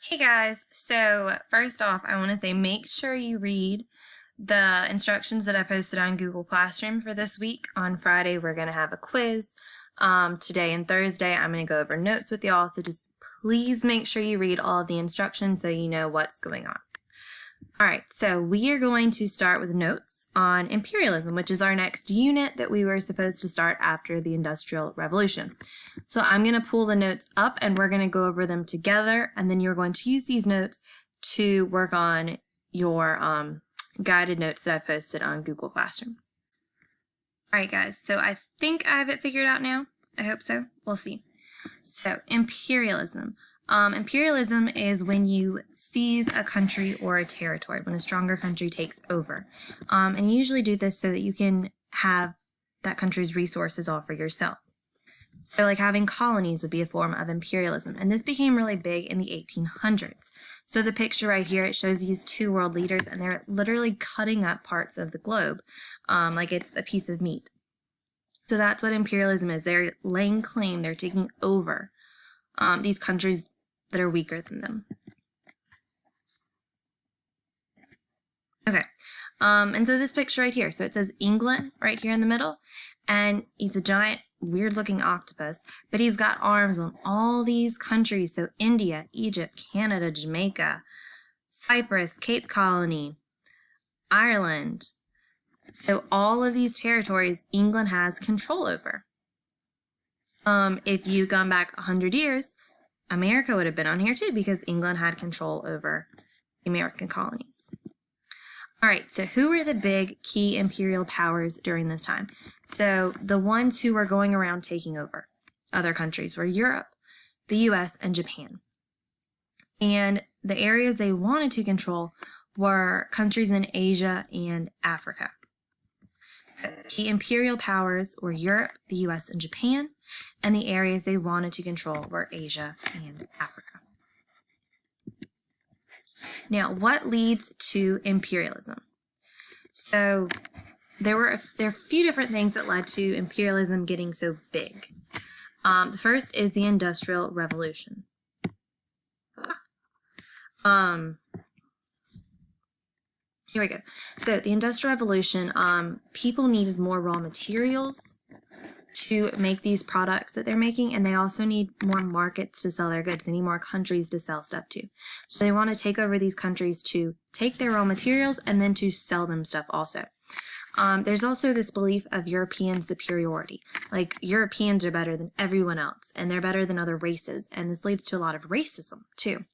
Hey guys, so first off, I want to say make sure you read the instructions that I posted on Google Classroom for this week. On Friday, we're going to have a quiz. Today and Thursday, I'm going to go over notes with y'all, so just please make sure you read all of the instructions so you know what's going on. Alright, so we are going to start with notes on imperialism, which is our next unit that we were supposed to start after the Industrial Revolution. So I'm going to pull the notes up and we're going to go over them together, and then you're going to use these notes to work on your guided notes that I posted on Google Classroom. Alright guys, so I think I have it figured out now. I hope so. We'll see. So, imperialism. Imperialism is when you seize a country or a territory, when a stronger country takes over. And you usually do this so that you can have that country's resources all for yourself. So like having colonies would be a form of imperialism. And this became really big in the 1800s. So the picture right here, it shows these two world leaders and they're literally cutting up parts of the globe like it's a piece of meat. So that's what imperialism is. They're laying claim, they're taking over these countries that are weaker than them. Okay, and so this picture right here, so it says England right here in the middle, and he's a giant, weird-looking octopus, but he's got arms on all these countries, so India, Egypt, Canada, Jamaica, Cyprus, Cape Colony, Ireland. So all of these territories England has control over. If you'd gone back 100 years, America would have been on here too because England had control over the American colonies. All right, so who were the big key imperial powers during this time? So the ones who were going around taking over other countries were Europe, the US, and Japan. And the areas they wanted to control were countries in Asia and Africa. So key imperial powers were Europe, the US, and Japan, and the areas they wanted to control were Asia and Africa. Now, what leads to imperialism? So there are a few different things that led to imperialism getting so big. The first is the Industrial Revolution. Here we go. So the Industrial Revolution, people needed more raw materials to make these products that they're making, and they also need more markets to sell their goods. They need more countries to sell stuff to. So they want to take over these countries to take their raw materials and then to sell them stuff also. There's also this belief of European superiority. Like, Europeans are better than everyone else, and they're better than other races, and this leads to a lot of racism too.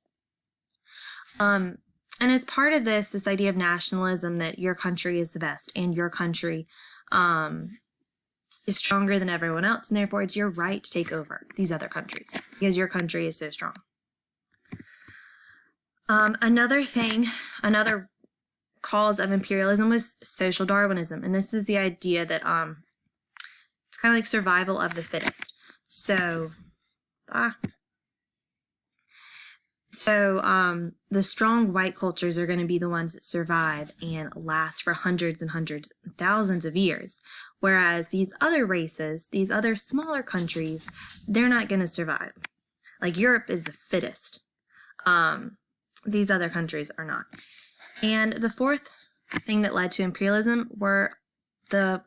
And as part of this idea of nationalism that your country is the best and your country is stronger than everyone else, and therefore it's your right to take over these other countries because your country is so strong. Another cause of imperialism was social Darwinism, and this is the idea that it's kind of like survival of the fittest. So the strong white cultures are going to be the ones that survive and last for hundreds and hundreds, thousands of years. Whereas these other races, these other smaller countries, they're not going to survive. Like, Europe is the fittest. These other countries are not. And the fourth thing that led to imperialism were the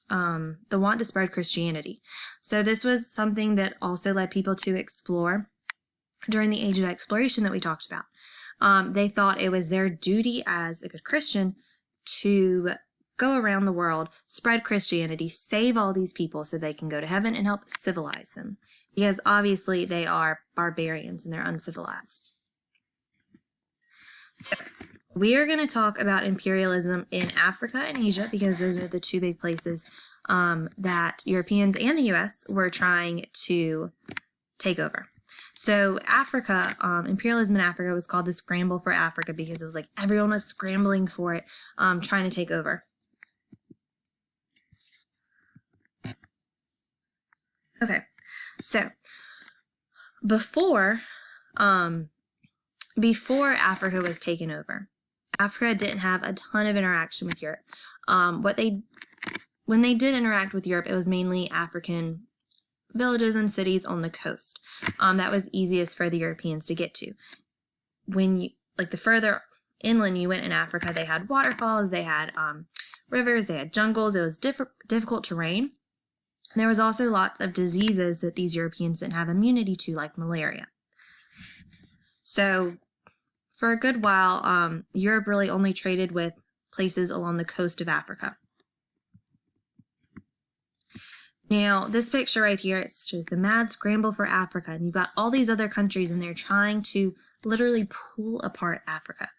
want to spread Christianity. So this was something that also led people to explore during the age of exploration that we talked about. They thought it was their duty as a good Christian to go around the world, spread Christianity, save all these people so they can go to heaven and help civilize them. Because obviously they are barbarians and they're uncivilized. So we are going to talk about imperialism in Africa and Asia because those are the two big places that Europeans and the US were trying to take over. So Africa, imperialism in Africa was called the Scramble for Africa because it was like everyone was scrambling for it, trying to take over. Okay, so before Africa was taken over, Africa didn't have a ton of interaction with Europe. When they did interact with Europe, it was mainly African villages and cities on the coast. That was easiest for the Europeans to get to. when you, like the further inland you went in Africa, they had waterfalls, they had rivers, they had jungles. It was difficult terrain. There was also lots of diseases that these Europeans didn't have immunity to, like malaria. So for a good while, Europe really only traded with places along the coast of Africa. Now, this picture right here, it shows the mad scramble for Africa, and you've got all these other countries, and they're trying to literally pull apart Africa.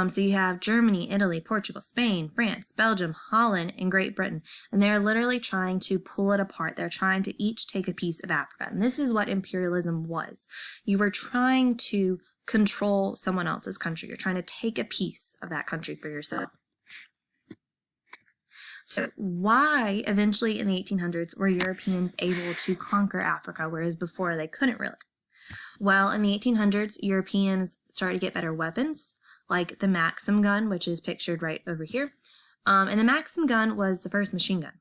So you have Germany, Italy, Portugal, Spain, France, Belgium, Holland, and Great Britain, and they're literally trying to pull it apart. They're trying to each take a piece of Africa, and this is what imperialism was. You were trying to control someone else's country. You're trying to take a piece of that country for yourself. So why, eventually in the 1800s, were Europeans able to conquer Africa, whereas before they couldn't really? Well, in the 1800s, Europeans started to get better weapons, like the Maxim gun, which is pictured right over here. And the Maxim gun was the first machine gun.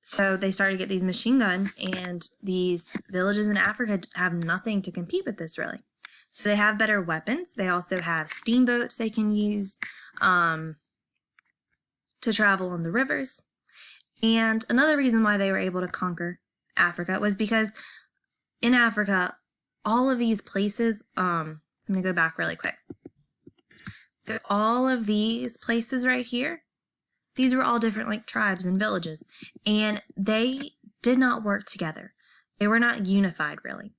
So they started to get these machine guns, and these villages in Africa have nothing to compete with this, really. So they have better weapons. They also have steamboats they can use to travel on the rivers. And another reason why they were able to conquer Africa was because in Africa, all of these places, I'm going to go back really quick. So all of these places right here, these were all different like tribes and villages, and they did not work together. They were not unified really,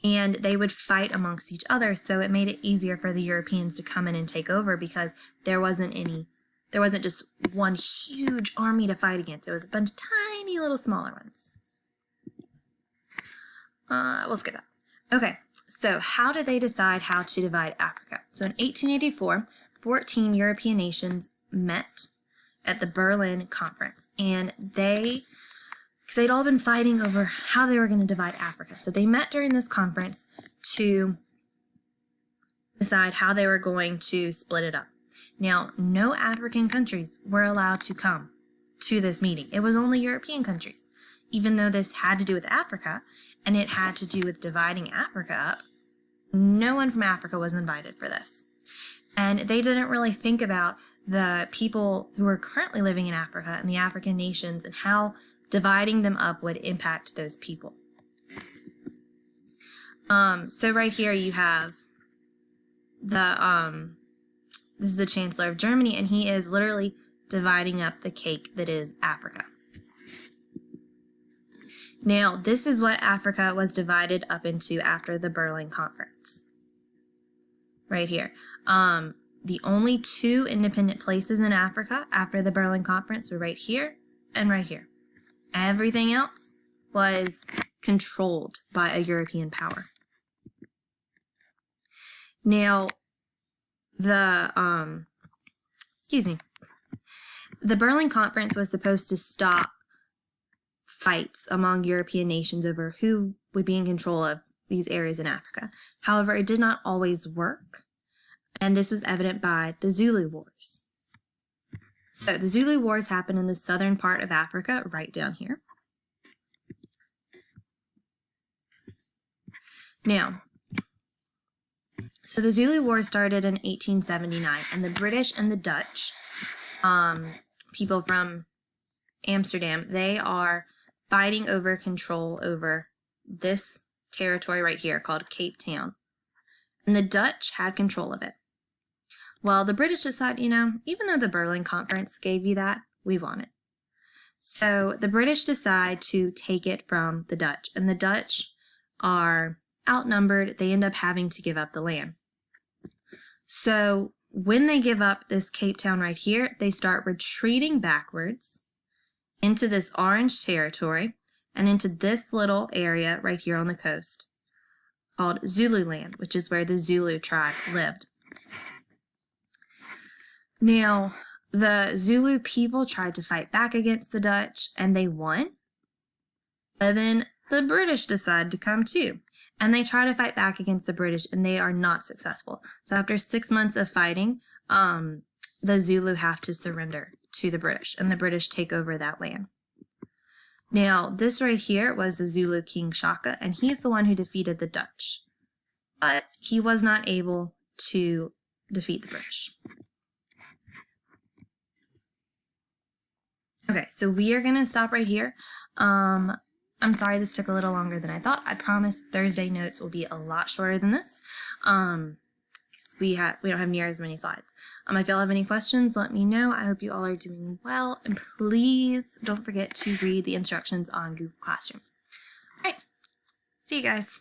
and they would fight amongst each other, so it made it easier for the Europeans to come in and take over because there wasn't just one huge army to fight against. It was a bunch of tiny little smaller ones. We'll skip that. Okay, so how did they decide how to divide Africa? So in 1884, 14 European nations met at the Berlin Conference, and because they'd all been fighting over how they were going to divide Africa. So they met during this conference to decide how they were going to split it up. Now, no African countries were allowed to come to this meeting. It was only European countries. Even though this had to do with Africa, and it had to do with dividing Africa up, no one from Africa was invited for this. And they didn't really think about the people who were currently living in Africa and the African nations and how dividing them up would impact those people. So right here you have this is the Chancellor of Germany, and he is literally dividing up the cake that is Africa. Now, this is what Africa was divided up into after the Berlin Conference. Right here. The only two independent places in Africa after the Berlin Conference were right here and right here. Everything else was controlled by a European power. Now, the Berlin Conference was supposed to stop fights among European nations over who would be in control of these areas in Africa. However, it did not always work, and this was evident by the Zulu Wars. So the Zulu Wars happened in the southern part of Africa, right down here. Now, so the Zulu War started in 1879, and the British and the Dutch, people from Amsterdam, they are fighting over control over this territory right here called Cape Town. And the Dutch had control of it. Well, the British decided, even though the Berlin Conference gave you that, we want it. So the British decide to take it from the Dutch, and the Dutch are outnumbered. They end up having to give up the land. So when they give up this Cape Town right here, they start retreating backwards into this orange territory and into this little area right here on the coast called Zululand, which is where the Zulu tribe lived. Now, the Zulu people tried to fight back against the Dutch, and they won. But then the British decided to come too, and they try to fight back against the British, and they are not successful. So after 6 months of fighting, the Zulu have to surrender to the British, and the British take over that land. Now, this right here was the Zulu King Shaka, and he's the one who defeated the Dutch. but he was not able to defeat the British. Okay, so we are going to stop right here. I'm sorry this took a little longer than I thought. I promise Thursday notes will be a lot shorter than this. We don't have near as many slides. If y'all have any questions, let me know. I hope you all are doing well, and please don't forget to read the instructions on Google Classroom. All right, see you guys.